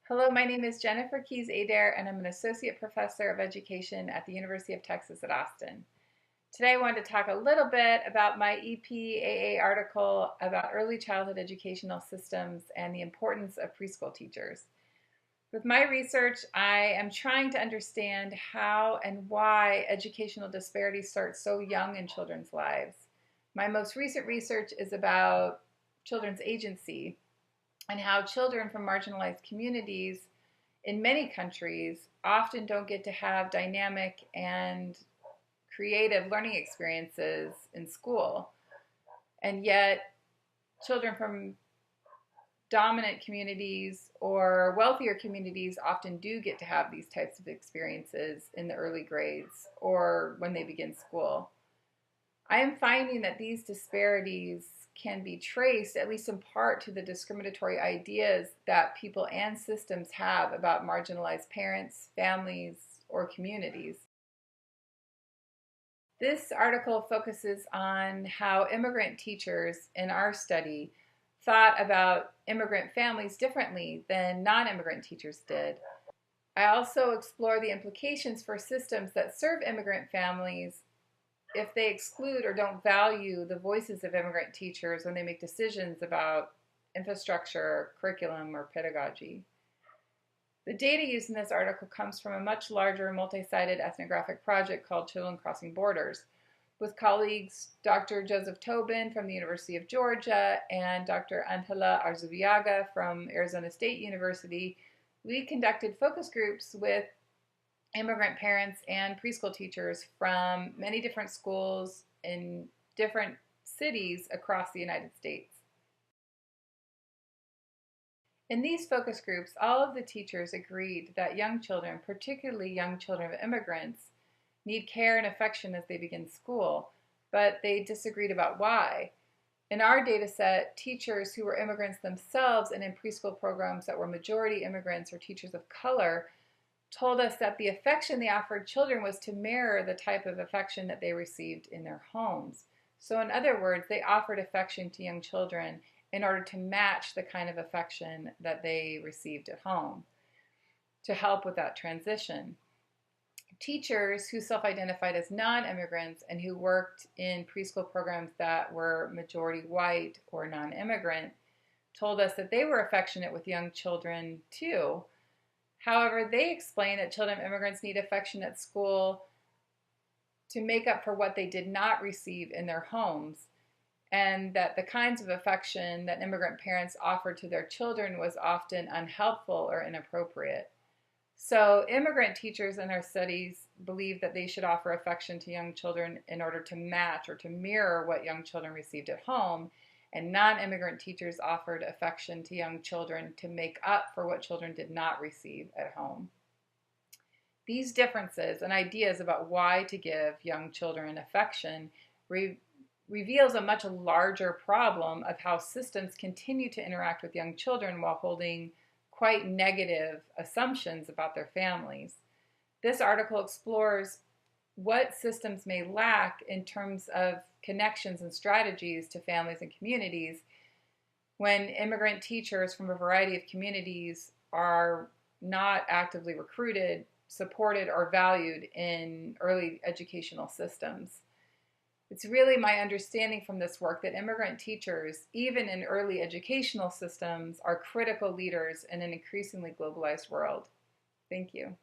Hello, my name is Jennifer Keys Adair, and I'm an Associate Professor of Education at the University of Texas at Austin. Today I wanted to talk a little bit about my EPAA article about early childhood educational systems and the importance of preschool teachers. With my research, I am trying to understand how and why educational disparities start so young in children's lives. My most recent research is about children's agency and how children from marginalized communities in many countries often don't get to have dynamic and creative learning experiences in school. And yet, children from dominant communities or wealthier communities often do get to have these types of experiences in the early grades or when they begin school. I am finding that these disparities can be traced, at least in part, to the discriminatory ideas that people and systems have about marginalized parents, families, or communities. This article focuses on how immigrant teachers in our study thought about immigrant families differently than non-immigrant teachers did. I also explore the implications for systems that serve immigrant families if they exclude or don't value the voices of immigrant teachers when they make decisions about infrastructure, curriculum, or pedagogy. The data used in this article comes from a much larger multi-sided ethnographic project called Children Crossing Borders, with colleagues Dr. Joseph Tobin from the University of Georgia and Dr. Angela Arzubiaga from Arizona State University. We conducted focus groups with immigrant parents and preschool teachers from many different schools in different cities across the United States. In these focus groups, all of the teachers agreed that young children, particularly young children of immigrants, need care and affection as they begin school, but they disagreed about why. In our data set, teachers who were immigrants themselves and in preschool programs that were majority immigrants or teachers of color told us that the affection they offered children was to mirror the type of affection that they received in their homes. So in other words, they offered affection to young children in order to match the kind of affection that they received at home to help with that transition. Teachers who self-identified as non-immigrants and who worked in preschool programs that were majority white or non-immigrant told us that they were affectionate with young children too. However, they explain that children of immigrants need affection at school to make up for what they did not receive in their homes, and that the kinds of affection that immigrant parents offered to their children was often unhelpful or inappropriate. So immigrant teachers in our studies believe that they should offer affection to young children in order to match or to mirror what young children received at home, and non-immigrant teachers offered affection to young children to make up for what children did not receive at home. These differences and ideas about why to give young children affection reveals a much larger problem of how systems continue to interact with young children while holding quite negative assumptions about their families. This article explores what systems may lack in terms of connections and strategies to families and communities when immigrant teachers from a variety of communities are not actively recruited, supported, or valued in early educational systems. It's really my understanding from this work that immigrant teachers, even in early educational systems, are critical leaders in an increasingly globalized world. Thank you.